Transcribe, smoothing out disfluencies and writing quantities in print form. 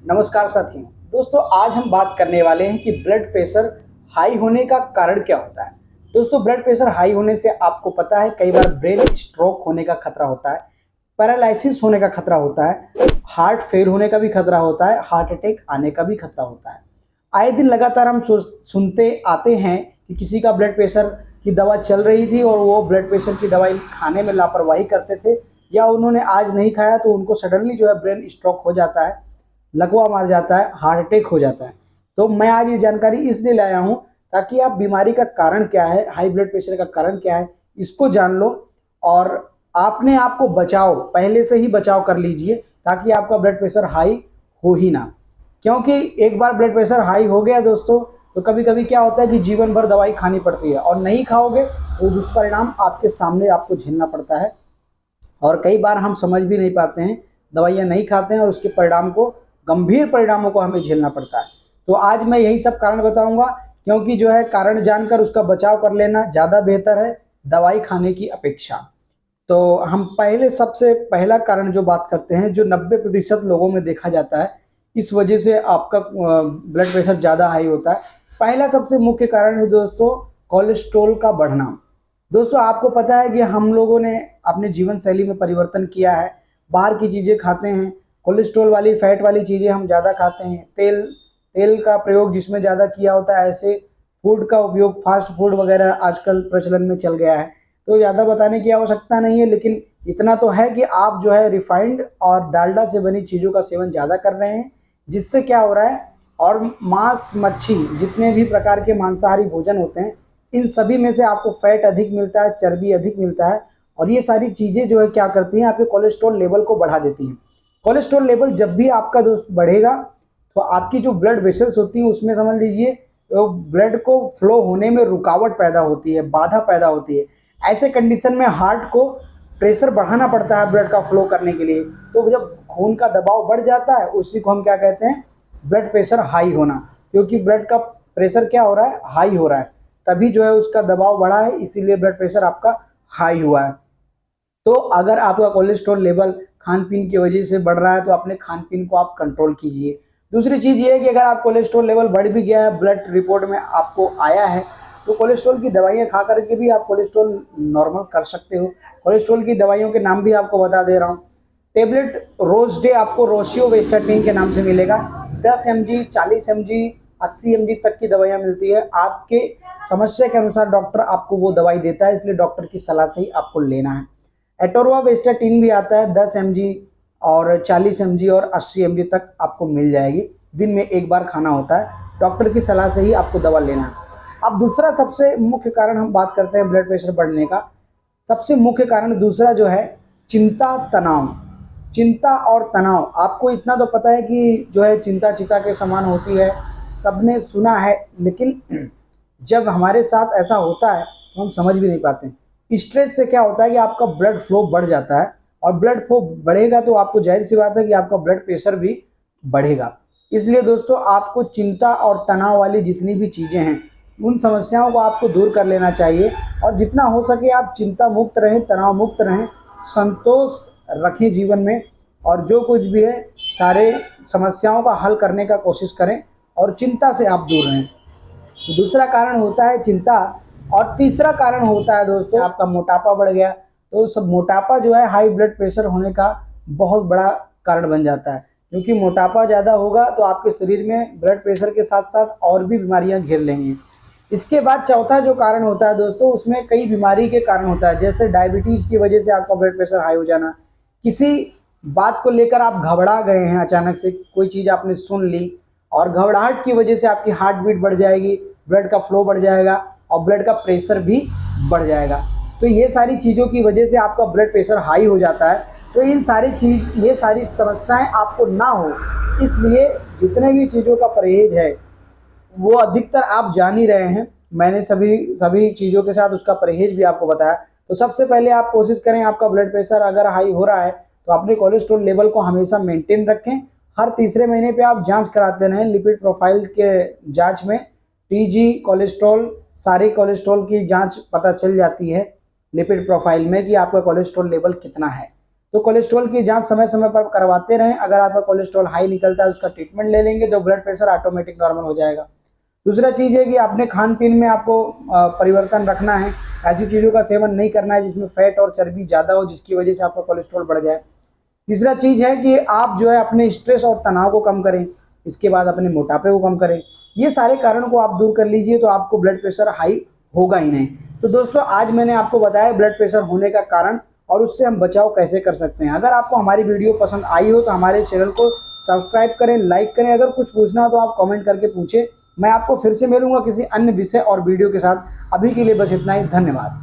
नमस्कार साथियों। दोस्तों आज हम बात करने वाले हैं कि ब्लड प्रेशर हाई होने का कारण क्या होता है। दोस्तों ब्लड प्रेशर हाई होने से आपको पता है कई बार ब्रेन स्ट्रोक होने का खतरा होता है, पैरालिसिस होने का खतरा होता है, हार्ट फेल होने का भी खतरा होता है, हार्ट अटैक आने का भी खतरा होता है। आए दिन लगातार हम सुनते आते हैं कि किसी का ब्लड प्रेशर की दवा चल रही थी और वो ब्लड प्रेशर की दवाई खाने में लापरवाही करते थे, या उन्होंने आज नहीं खाया तो उनको सडनली जो है ब्रेन स्ट्रोक हो जाता है, लकवा मार जाता है, हार्ट अटैक हो जाता है। तो मैं आज ये जानकारी इसलिए लाया हूँ ताकि आप बीमारी का कारण क्या है, हाई ब्लड प्रेशर का कारण क्या है, इसको जान लो और आपने आपको बचाओ, पहले से ही बचाव कर लीजिए ताकि आपका ब्लड प्रेशर हाई हो ही ना। क्योंकि एक बार ब्लड प्रेशर हाई हो गया दोस्तों, तो कभी कभी क्या होता है कि जीवन भर दवाई खानी पड़ती है और नहीं खाओगे तो दुष्परिणाम आपके सामने आपको झेलना पड़ता है। और कई बार हम समझ भी नहीं पाते हैं, दवाइयाँ नहीं खाते हैं और उसके परिणाम को, गंभीर परिणामों को हमें झेलना पड़ता है। तो आज मैं यही सब कारण बताऊंगा, क्योंकि जो है कारण जानकर उसका बचाव कर लेना ज़्यादा बेहतर है दवाई खाने की अपेक्षा। तो हम पहले सबसे पहला कारण जो बात करते हैं, जो 90% लोगों में देखा जाता है, इस वजह से आपका ब्लड प्रेशर ज़्यादा हाई होता है। पहला सबसे मुख्य कारण है दोस्तों कोलेस्ट्रॉल का बढ़ना। दोस्तों आपको पता है कि हम लोगों ने अपने जीवन शैली में परिवर्तन किया है, बाहर की चीज़ें खाते हैं, कोलेस्ट्रॉल वाली फैट वाली चीज़ें हम ज़्यादा खाते हैं, तेल तेल का प्रयोग जिसमें ज़्यादा किया होता है, ऐसे फूड का उपयोग, फास्ट फूड वगैरह आजकल प्रचलन में चल गया है। तो ज़्यादा बताने की आवश्यकता नहीं है, लेकिन इतना तो है कि आप जो है रिफाइंड और डालडा से बनी चीज़ों का सेवन ज़्यादा कर रहे हैं, जिससे क्या हो रहा है, और मांस मच्छी जितने भी प्रकार के मांसाहारी भोजन होते हैं, इन सभी में से आपको फैट अधिक मिलता है, चर्बी अधिक मिलता है, और ये सारी चीज़ें जो है क्या करती हैं, आपके कोलेस्ट्रॉल लेवल को बढ़ा देती हैं। कोलेस्ट्रॉल लेवल जब भी आपका दोस्त बढ़ेगा तो आपकी जो ब्लड वेसल्स होती हैं उसमें समझ लीजिए तो ब्लड को फ्लो होने में रुकावट पैदा होती है, बाधा पैदा होती है। ऐसे कंडीशन में हार्ट को प्रेशर बढ़ाना पड़ता है ब्लड का फ्लो करने के लिए। तो जब खून का दबाव बढ़ जाता है उसी को हम क्या कहते हैं, ब्लड प्रेशर हाई होना। क्योंकि ब्लड का प्रेशर क्या हो रहा है, हाई हो रहा है, तभी जो है उसका दबाव बढ़ा है, इसीलिए ब्लड प्रेशर आपका हाई हुआ है। तो अगर आपका कोलेस्ट्रॉल लेवल खान पीन की वजह से बढ़ रहा है तो अपने खान पीन को आप कंट्रोल कीजिए। दूसरी चीज़ ये है कि अगर आप कोलेस्ट्रॉल लेवल बढ़ भी गया है, ब्लड रिपोर्ट में आपको आया है, तो कोलेस्ट्रॉल की दवाइयाँ खा करके भी आप कोलेस्ट्रॉल नॉर्मल कर सकते हो। कोलेस्ट्रॉल की दवाइयों के नाम भी आपको बता दे रहा हूँ। टेबलेट रोज डे आपको रोशियोवेस्टाटिन के नाम से मिलेगा। 10 mg, 40 mg, 80 mg तक की दवाइयाँ मिलती है। आपके समस्या के अनुसार डॉक्टर आपको वो दवाई देता है, इसलिए डॉक्टर की सलाह से ही आपको लेना है। एटोरवावेस्टाटिन भी आता है, 10 mg और 40 mg और 80 mg तक आपको मिल जाएगी। दिन में एक बार खाना होता है, डॉक्टर की सलाह से ही आपको दवा लेना है। अब दूसरा सबसे मुख्य कारण हम बात करते हैं ब्लड प्रेशर बढ़ने का। सबसे मुख्य कारण दूसरा जो है चिंता तनाव। चिंता और तनाव, आपको इतना तो पता है कि जो है चिंता चिता के समान होती है, सबने सुना है, लेकिन जब हमारे साथ ऐसा होता है तो हम समझ भी नहीं पाते हैं। स्ट्रेस से क्या होता है कि आपका ब्लड फ्लो बढ़ जाता है, और ब्लड फ्लो बढ़ेगा तो आपको जाहिर सी बात है कि आपका ब्लड प्रेशर भी बढ़ेगा। इसलिए दोस्तों आपको चिंता और तनाव वाली जितनी भी चीज़ें हैं, उन समस्याओं को आपको दूर कर लेना चाहिए, और जितना हो सके आप चिंता मुक्त रहें, तनाव मुक्त रहें, संतोष रखें जीवन में, और जो कुछ भी है सारे समस्याओं का हल करने का कोशिश करें, और चिंता से आप दूर रहें। दूसरा कारण होता है चिंता, और तीसरा कारण होता है दोस्तों आपका मोटापा बढ़ गया। तो सब मोटापा जो है हाई ब्लड प्रेशर होने का बहुत बड़ा कारण बन जाता है, क्योंकि मोटापा ज़्यादा होगा तो आपके शरीर में ब्लड प्रेशर के साथ साथ और भी बीमारियां घेर लेंगी। इसके बाद चौथा जो कारण होता है दोस्तों, उसमें कई बीमारी के कारण होता है, जैसे डायबिटीज़ की वजह से आपका ब्लड प्रेशर हाई हो जाना, किसी बात को लेकर आप घबरा गए हैं, अचानक से कोई चीज़ आपने सुन ली और घबराहट की वजह से आपकी हार्ट बीट बढ़ जाएगी, ब्लड का फ्लो बढ़ जाएगा और ब्लड का प्रेशर भी बढ़ जाएगा। तो ये सारी चीज़ों की वजह से आपका ब्लड प्रेशर हाई हो जाता है। तो ये सारी समस्याएं आपको ना हो, इसलिए जितने भी चीज़ों का परहेज है वो अधिकतर आप जान ही रहे हैं। मैंने सभी चीज़ों के साथ उसका परहेज भी आपको बताया। तो सबसे पहले आप कोशिश करें, आपका ब्लड प्रेशर अगर हाई हो रहा है तो अपने कोलेस्ट्रॉल लेवल को हमेशा मेंटेन रखें। हर तीसरे महीने पे आप जांच कराते रहें। लिपिड प्रोफाइल के जांच में टीजी कोलेस्ट्रॉल, सारे कोलेस्ट्रॉल की जांच पता चल जाती है लिपिड प्रोफाइल में कि आपका कोलेस्ट्रॉल लेवल कितना है। तो कोलेस्ट्रॉल की जांच समय समय पर करवाते रहें। अगर आपका कोलेस्ट्रॉल हाई निकलता है उसका ट्रीटमेंट ले लेंगे तो ब्लड प्रेशर ऑटोमेटिक नॉर्मल हो जाएगा। दूसरा चीज़ है कि अपने खान पीन में आपको परिवर्तन रखना है। ऐसी चीज़ों का सेवन नहीं करना है जिसमें फैट और चर्बी ज़्यादा हो, जिसकी वजह से आपका कोलेस्ट्रॉल बढ़ जाए। तीसरा चीज़ है कि आप जो है अपने स्ट्रेस और तनाव को कम करें। इसके बाद अपने मोटापे को कम करें। ये सारे कारण को आप दूर कर लीजिए तो आपको ब्लड प्रेशर हाई होगा ही नहीं। तो दोस्तों आज मैंने आपको बताया ब्लड प्रेशर होने का कारण और उससे हम बचाव कैसे कर सकते हैं। अगर आपको हमारी वीडियो पसंद आई हो तो हमारे चैनल को सब्सक्राइब करें, लाइक करें। अगर कुछ पूछना हो तो आप कमेंट करके पूछें। मैं आपको फिर से मिलूंगा किसी अन्य विषय और वीडियो के साथ। अभी के लिए बस इतना ही। धन्यवाद।